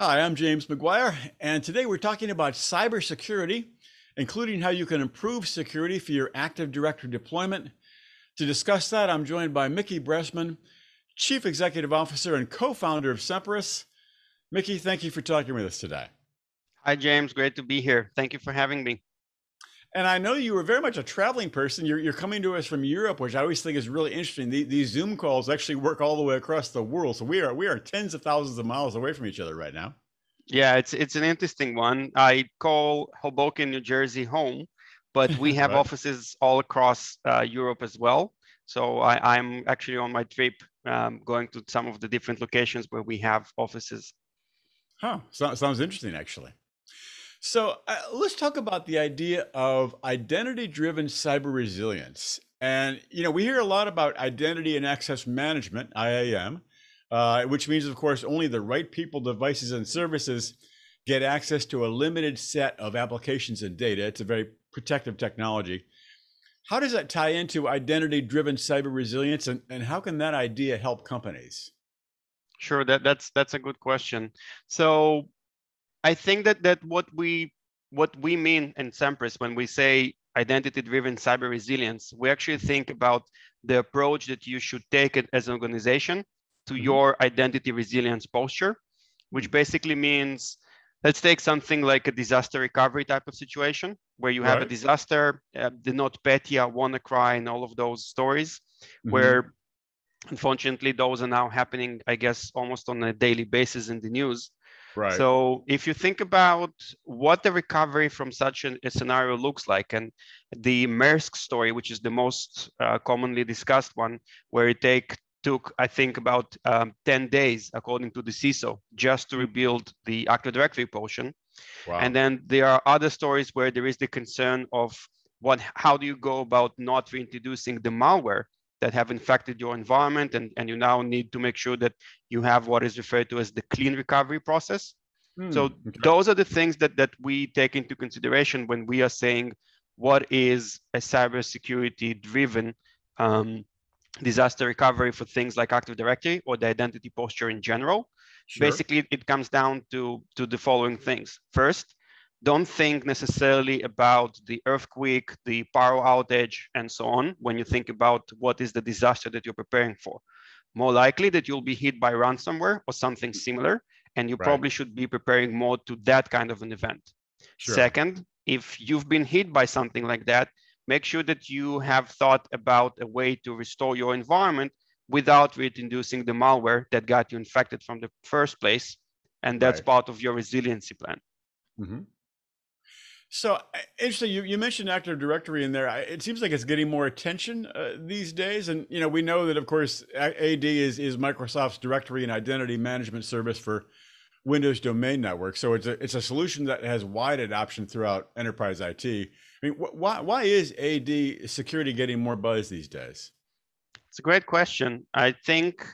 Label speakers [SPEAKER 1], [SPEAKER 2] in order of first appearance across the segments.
[SPEAKER 1] Hi, I'm James McGuire, and today we're talking about cybersecurity, including how you can improve security for your Active Directory deployment. To discuss that, I'm joined by Mickey Bresman, Chief Executive Officer and co-founder of Semperis. Mickey, thank you for talking with us today.
[SPEAKER 2] Hi, James. Great to be here. Thank you for having me.
[SPEAKER 1] And I know you were very much a traveling person. You're coming to us from Europe, which I always think is really interesting. These Zoom calls actually work all the way across the world. So we are tens of thousands of miles away from each other right now.
[SPEAKER 2] Yeah, it's an interesting one. I call Hoboken, New Jersey home, but we have
[SPEAKER 1] Right.
[SPEAKER 2] offices all across Europe as well. So I'm actually on my trip going to some of the different locations where we have offices.
[SPEAKER 1] Huh. Sounds interesting, actually. So let's talk about the idea of identity-driven cyber resilience. And we hear a lot about identity and access management (IAM), which means, of course, only the right people, devices, and services get access to a limited set of applications and data. It's a very protective technology. How does that tie into identity-driven cyber resilience, and how can that idea help companies?
[SPEAKER 2] Sure, that's a good question. So I think that what we mean in Semperis when we say identity-driven cyber resilience, we actually think about the approach that you should take it as an organization to your identity resilience posture, which basically means, let's take something like a disaster recovery type of situation where you have a
[SPEAKER 1] Right.
[SPEAKER 2] disaster, the NotPetya, WannaCry, and all of those stories,
[SPEAKER 1] Mm-hmm.
[SPEAKER 2] where unfortunately those are now happening, I guess, almost on a daily basis in the news.
[SPEAKER 1] Right.
[SPEAKER 2] So if you think about what the recovery from such a scenario looks like, and the Maersk story, which is the most commonly discussed one, where it took, I think, about 10 days, according to the CISO, just to rebuild the Active Directory portion.
[SPEAKER 1] Wow.
[SPEAKER 2] And then there are other stories where there is the concern of how do you go about not reintroducing the malware that have infected your environment, and you now need to make sure that you have what is referred to as the clean recovery process. So
[SPEAKER 1] Okay.
[SPEAKER 2] those are the things that we take into consideration when we are saying what is a cybersecurity driven disaster recovery for things like Active Directory or the identity posture in general.
[SPEAKER 1] Sure.
[SPEAKER 2] Basically, it comes down to the following things. First, don't think necessarily about the earthquake, the power outage, and so on when you think about what is the disaster that you're preparing for. More likely that you'll be hit by ransomware or something similar, and you probably should be preparing more to that kind of an event.
[SPEAKER 1] Sure.
[SPEAKER 2] Second, if you've been hit by something like that, make sure that you have thought about a way to restore your environment without reintroducing the malware that got you infected from the first place. And that's part of your resiliency plan.
[SPEAKER 1] Mm-hmm. So interesting. You mentioned Active Directory in there. It seems like it's getting more attention these days, and we know that, of course, AD is Microsoft's directory and identity management service for Windows domain network. So it's a solution that has wide adoption throughout enterprise IT. I mean, why is AD security getting more buzz these days?
[SPEAKER 2] It's a great question. I think,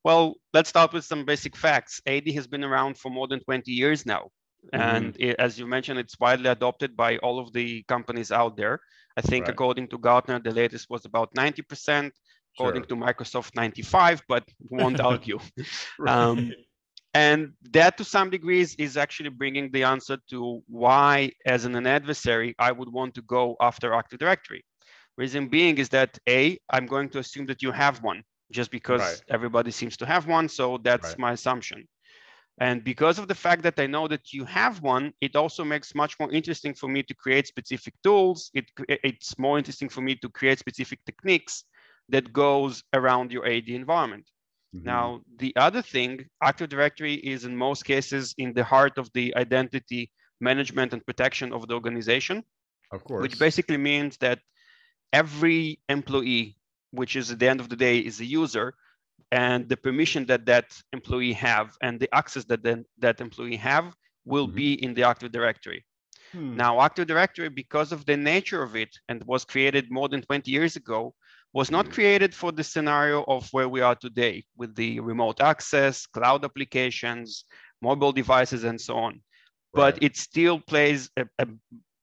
[SPEAKER 2] well, let's start with some basic facts. AD has been around for more than 20 years now. And as you mentioned, it's widely adopted by all of the companies out there. I think according to Gartner, the latest was about 90%, according to Microsoft, 95%, but we won't argue. And that to some degrees is actually bringing the answer to why, as an adversary, I would want to go after Active Directory. Reason being is that I'm going to assume that you have one just because everybody seems to have one. So that's my assumption. And because of the fact that I know that you have one, it also makes much more interesting for me to create specific tools. It's more interesting for me to create specific techniques that goes around your AD environment. Now, the other thing, Active Directory is in most cases in the heart of the identity management and protection of the organization.
[SPEAKER 1] Of course.
[SPEAKER 2] Which basically means that every employee, which is at the end of the day is a user, and the permission that employee have and the access that employee have will be in the Active Directory. Now, Active Directory, because of the nature of it, and was created more than 20 years ago, was not created for the scenario of where we are today with the remote access, cloud applications, mobile devices, and so on. But it still plays a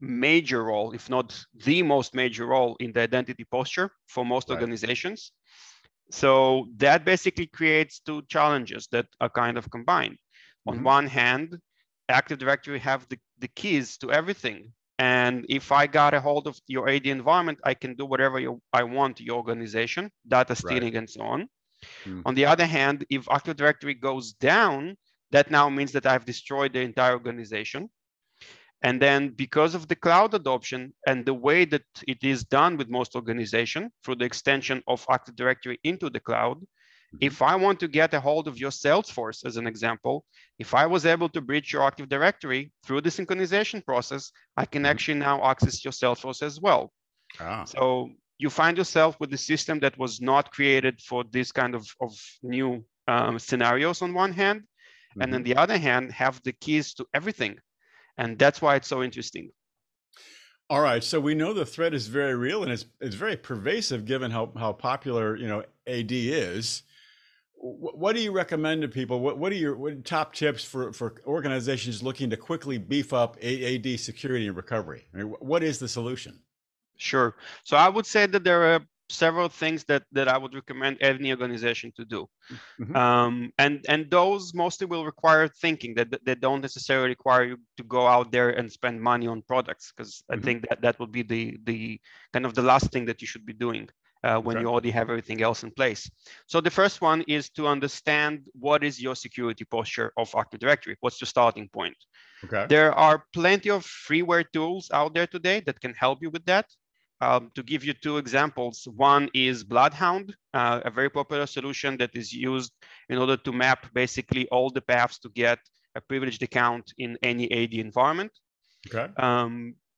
[SPEAKER 2] major role, if not the most major role, in the identity posture for most organizations. So that basically creates two challenges that are kind of combined. On one hand, Active Directory have the keys to everything. And if I got a hold of your AD environment, I can do whatever I want to your organization, data stealing and so on. On the other hand, if Active Directory goes down, that now means that I've destroyed the entire organization. And then because of the cloud adoption and the way that it is done with most organizations through the extension of Active Directory into the cloud, if I want to get a hold of your Salesforce, as an example, if I was able to breach your Active Directory through the synchronization process, I can actually now access your Salesforce as well. So you find yourself with a system that was not created for this kind of new scenarios on one hand, and on the other hand, have the keys to everything. And that's why it's so interesting.
[SPEAKER 1] All right, so we know the threat is very real and it's very pervasive given how popular AD is. What do you recommend to people? What are your top tips for organizations looking to quickly beef up AD security and recovery? I mean, what is the solution?
[SPEAKER 2] Sure. So I would say that there are several things that I would recommend any organization to do. And those mostly will require thinking, that they don't necessarily require you to go out there and spend money on products, because I think that would be the kind of the last thing that you should be doing when you already have everything else in place. So the first one is to understand what is your security posture of Active Directory. What's your starting point? There are plenty of freeware tools out there today that can help you with that. To give you two examples, one is Bloodhound, a very popular solution that is used in order to map basically all the paths to get a privileged account in any AD environment.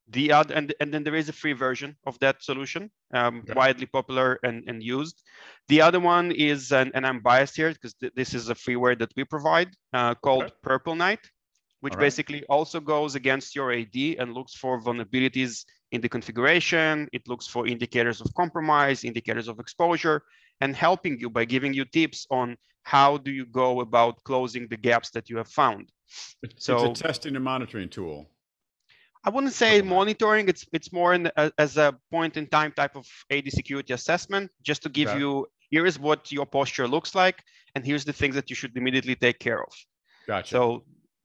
[SPEAKER 2] The other, and then there is a free version of that solution, widely popular and used. The other one is, and I'm biased here because this is a freeware that we provide, called Purple Knight, which basically also goes against your AD and looks for vulnerabilities in the configuration. It looks for indicators of compromise, indicators of exposure, and helping you by giving you tips on how do you go about closing the gaps that you have found.
[SPEAKER 1] It's a testing and monitoring tool.
[SPEAKER 2] I wouldn't say monitoring. It's more as a point in time type of AD security assessment, just to give you, here is what your posture looks like, and here's the things that you should immediately take care of.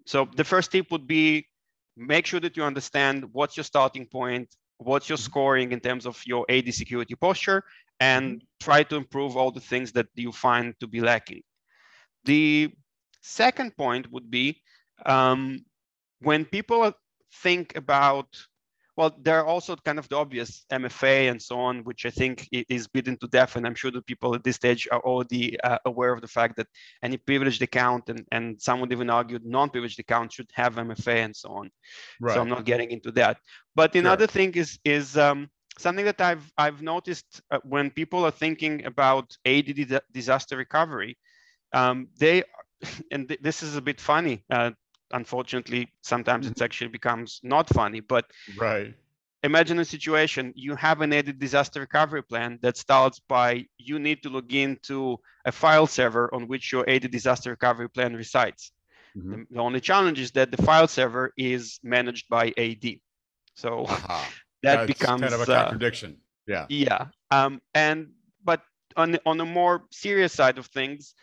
[SPEAKER 2] So the first tip would be, make sure that you understand what's your starting point, what's your scoring in terms of your AD security posture, and try to improve all the things that you find to be lacking. The second point would be, when people think about, well, there are also kind of the obvious MFA and so on, which I think is beaten to death. And I'm sure that people at this stage are already aware of the fact that any privileged account, and some would even argue non-privileged account, should have MFA and so on. So I'm not getting into that. But another thing is something that I've noticed when people are thinking about AD disaster recovery, and this is a bit funny. Unfortunately, sometimes it actually becomes not funny, but imagine a situation, you have an AD disaster recovery plan that starts by, you need to log into a file server on which your AD disaster recovery plan resides. The only challenge is that the file server is managed by AD. So that becomes
[SPEAKER 1] kind of a contradiction.
[SPEAKER 2] But on a more serious side of things,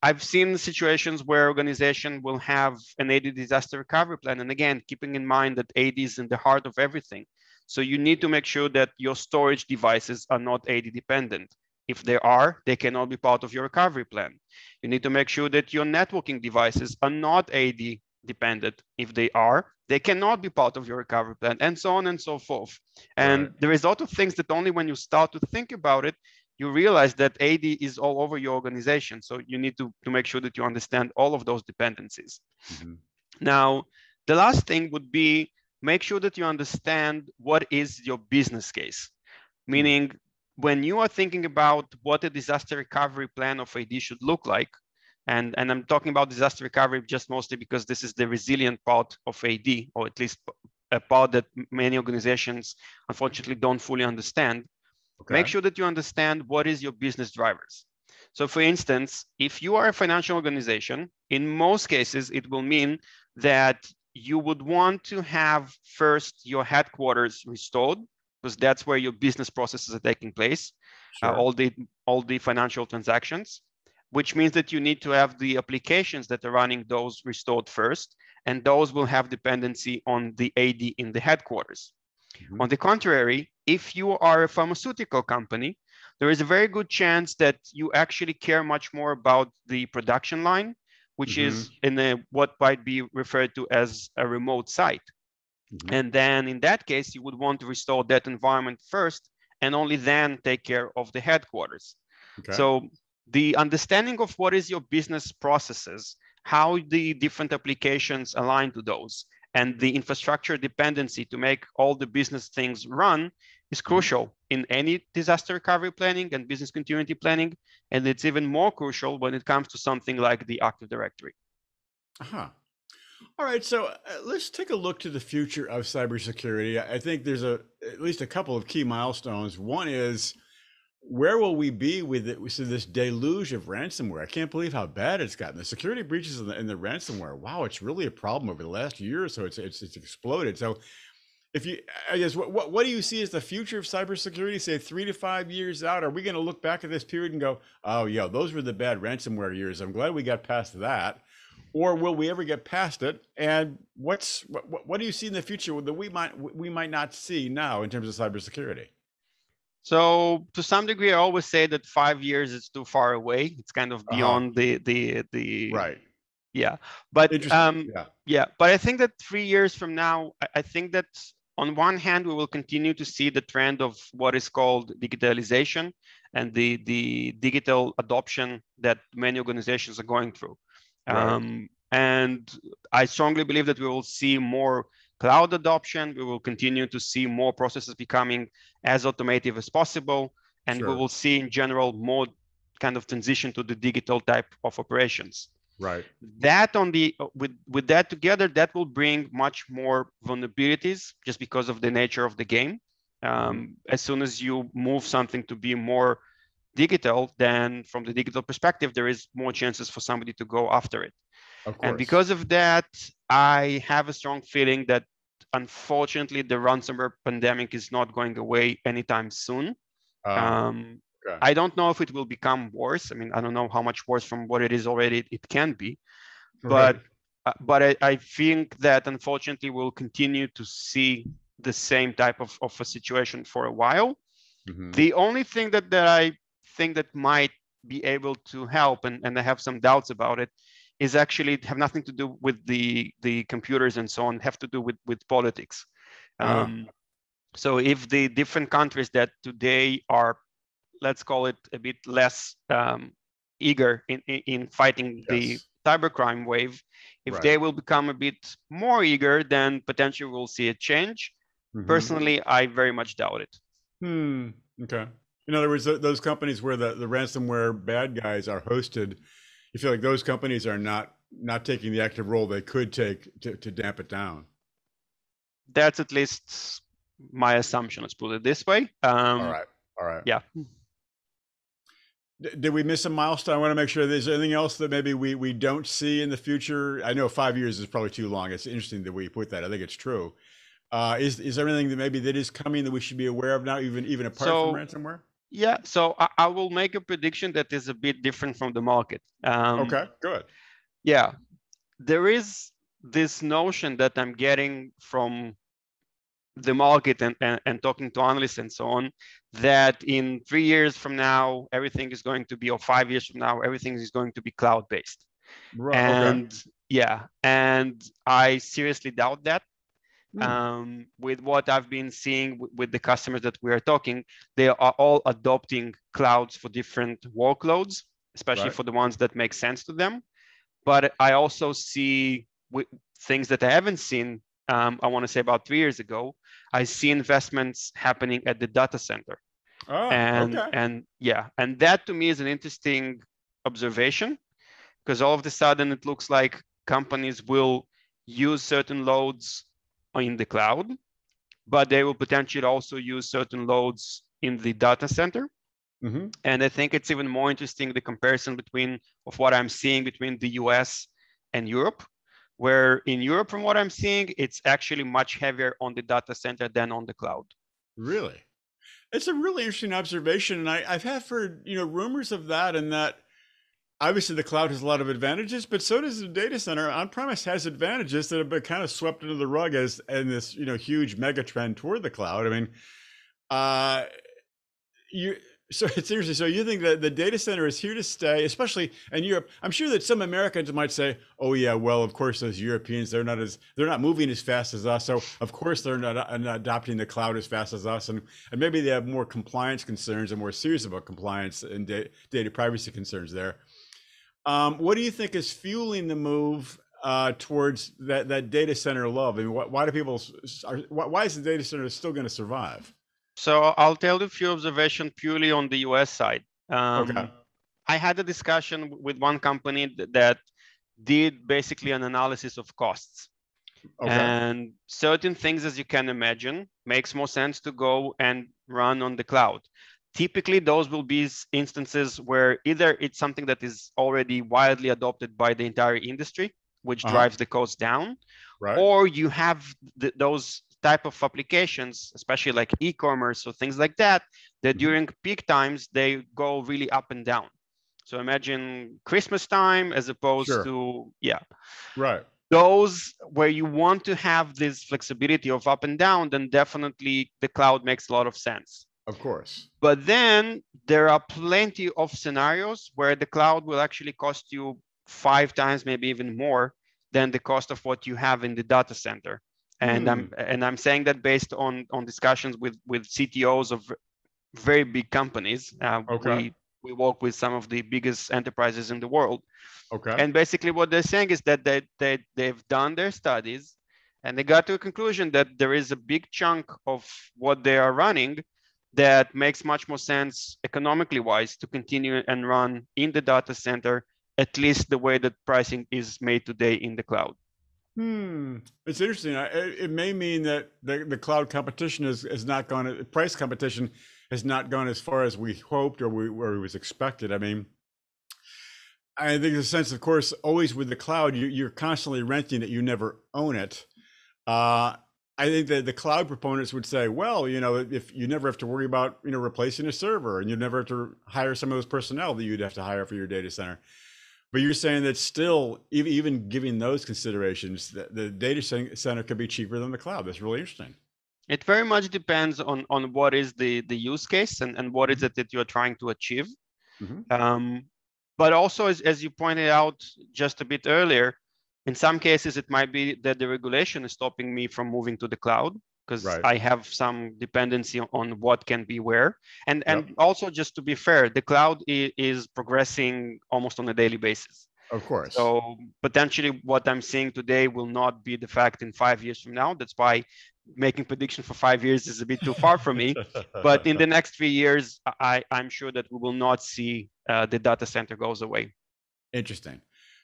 [SPEAKER 2] I've seen situations where organizations will have an AD disaster recovery plan. And again, keeping in mind that AD is in the heart of everything. So you need to make sure that your storage devices are not AD dependent. If they are, they cannot be part of your recovery plan. You need to make sure that your networking devices are not AD dependent. If they are, they cannot be part of your recovery plan, and so on and so forth. And there is a lot of things that only when you start to think about it, you realize that AD is all over your organization. So you need to make sure that you understand all of those dependencies. Now, the last thing would be, make sure that you understand what is your business case. Meaning, when you are thinking about what a disaster recovery plan of AD should look like, and I'm talking about disaster recovery just mostly because this is the resilient part of AD, or at least a part that many organizations unfortunately don't fully understand. Make sure that you understand what is your business drivers. So for instance, if you are a financial organization, in most cases, it will mean that you would want to have first your headquarters restored, because that's where your business processes are taking place, all the financial transactions. which means that you need to have the applications that are running those restored first, and those will have dependency on the AD in the headquarters. On the contrary, if you are a pharmaceutical company, there is a very good chance that you actually care much more about the production line, which is in what might be referred to as a remote site. And then in that case, you would want to restore that environment first and only then take care of the headquarters.
[SPEAKER 1] Okay.
[SPEAKER 2] So the understanding of what is your business processes, how the different applications align to those, and the infrastructure dependency to make all the business things run is crucial in any disaster recovery planning and business continuity planning. And it's even more crucial when it comes to something like the Active Directory.
[SPEAKER 1] All right, so let's take a look to the future of cybersecurity. I think there's at least a couple of key milestones. One is, where will we be with this deluge of ransomware? I can't believe how bad it's gotten. The security breaches in the ransomware, wow, it's really a problem over the last year or so. It's exploded. So I guess, what do you see as the future of cybersecurity, say 3 to 5 years out? Are we going to look back at this period and go, oh yeah, those were the bad ransomware years. I'm glad we got past that. Or will we ever get past it? And what do you see in the future that we might not see now in terms of cybersecurity?
[SPEAKER 2] So to some degree, I always say that 5 years is too far away. It's kind of beyond the
[SPEAKER 1] right.
[SPEAKER 2] Yeah, but
[SPEAKER 1] yeah.
[SPEAKER 2] But I think that 3 years from now, I think that on one hand, we will continue to see the trend of what is called digitalization and the digital adoption that many organizations are going through.
[SPEAKER 1] Right.
[SPEAKER 2] And I strongly believe that we will see more cloud adoption. We will continue to see more processes becoming as automated as possible. And we will see in general more kind of transition to the digital type of operations.
[SPEAKER 1] Right.
[SPEAKER 2] That with that together, that will bring much more vulnerabilities just because of the nature of the game. As soon as you move something to be more digital, then from the digital perspective, there is more chances for somebody to go after it.
[SPEAKER 1] Of course.
[SPEAKER 2] And because of that, I have a strong feeling that unfortunately the ransomware pandemic is not going away anytime soon. I don't know if it will become worse. I mean, I don't know how much worse from what it is already it can be, but I think that unfortunately we'll continue to see the same type of a situation for a while. The only thing that I think that might be able to help, and I have some doubts about it, is actually have nothing to do with the computers and so on, have to do with politics. So if the different countries that today are, let's call it a bit less eager in fighting the cybercrime wave, if they will become a bit more eager, then potentially we'll see a change. Personally, I very much doubt it.
[SPEAKER 1] Okay. In other words, those companies where the ransomware bad guys are hosted, you feel like those companies are not taking the active role they could take to damp it down.
[SPEAKER 2] That's at least my assumption. Let's put it this way.
[SPEAKER 1] All right.
[SPEAKER 2] Yeah.
[SPEAKER 1] Did we miss a milestone? I want to make sure there's anything else that maybe we don't see in the future. I know 5 years is probably too long. It's interesting that we put that. I think it's true. Is there anything that is coming that we should be aware of now, even apart from ransomware?
[SPEAKER 2] Yeah, so I will make a prediction that is a bit different from the market.
[SPEAKER 1] Okay, good.
[SPEAKER 2] Yeah, there is this notion that I'm getting from the market and talking to analysts and so on, that in 3 years from now, everything is going to be, or 5 years from now, everything is going to be cloud-based.
[SPEAKER 1] Right,
[SPEAKER 2] and and I seriously doubt that. With what I've been seeing with the customers that we are talking, they are all adopting clouds for different workloads, especially for the ones that make sense to them. But I also see things that I haven't seen, I want to say about 3 years ago, I see investments happening at the data center. And that to me is an interesting observation, because all of a sudden it looks like companies will use certain loads in the cloud, but they will potentially also use certain loads in the data center. And I think it's even more interesting, the comparison of what I'm seeing between the US and Europe, where in Europe, from what I'm seeing, it's actually much heavier on the data center than on the cloud.
[SPEAKER 1] Really? It's a really interesting observation. And I've heard, rumors of that, and that obviously the cloud has a lot of advantages, but so does the data center. On-premise has advantages that have been kind of swept under the rug as in this, huge mega trend toward the cloud. I mean, uh, you so it's interesting. So you think that the data center is here to stay, especially in Europe? I'm sure that some Americans might say, "Oh yeah, well, of course those Europeans they're not moving as fast as us, so of course they're not adopting the cloud as fast as us, and maybe they have more compliance concerns and more serious about compliance and data privacy concerns there." What do you think is fueling the move towards that data center love? I mean, why do people? Why is the data center still going to survive?
[SPEAKER 2] So I'll tell you a few observations purely on the US side.
[SPEAKER 1] Okay.
[SPEAKER 2] I had a discussion with one company that did basically an analysis of costs.
[SPEAKER 1] Okay.
[SPEAKER 2] And certain things, as you can imagine, makes more sense to go and run on the cloud. Typically, those will be instances where either it's something that is already widely adopted by the entire industry, which drives the cost down,
[SPEAKER 1] Right.
[SPEAKER 2] or you have those type of applications, especially like e-commerce or things like that, that during peak times, they go really up and down. So imagine Christmas time as opposed to,
[SPEAKER 1] Right.
[SPEAKER 2] Those where you want to have this flexibility of up and down, then definitely the cloud makes a lot of sense.
[SPEAKER 1] Of course.
[SPEAKER 2] But then there are plenty of scenarios where the cloud will actually cost you 5 times, maybe even more than the cost of what you have in the data center. And I'm saying that based on discussions with CTOs of very big companies. We work with some of the biggest enterprises in the world.
[SPEAKER 1] Okay.
[SPEAKER 2] And basically what they're saying is that they've done their studies and they got to a conclusion that there is a big chunk of what they are running that makes much more sense economically wise to continue and run in the data center, at least the way that pricing is made today in the cloud.
[SPEAKER 1] It's interesting. It may mean that the cloud competition is not going to, price competition has not gone as far as we hoped or it was expected. I mean, I think the sense, of course, always with the cloud, you're constantly renting it, you never own it. I think that the cloud proponents would say, well, if you never have to worry about, replacing a server, and you never have to hire some of those personnel that you'd have to hire for your data center. But you're saying that still, even giving those considerations, the data center could be cheaper than the cloud. That's really interesting.
[SPEAKER 2] It very much depends on what is the use case and what is it that you're trying to achieve. But also, as you pointed out just a bit earlier, in some cases, it might be that the regulation is stopping me from moving to the cloud because I have some dependency on what can be where. And also, just to be fair, the cloud is progressing almost on a daily basis.
[SPEAKER 1] Of course.
[SPEAKER 2] So potentially what I'm seeing today will not be the fact in 5 years from now. That's why making prediction for 5 years is a bit too far from me. But in the next 3 years, I'm sure that we will not see the data center goes away.
[SPEAKER 1] Interesting.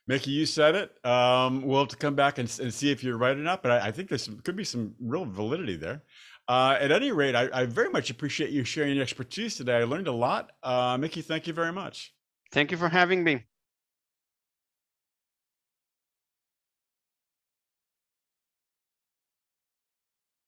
[SPEAKER 1] Mickey, you said it. We'll have to come back and see if you're right or not, but I think there could be some real validity there. At any rate, I very much appreciate you sharing your expertise today. I learned a lot. Mickey, thank you very much.
[SPEAKER 2] Thank you for having me.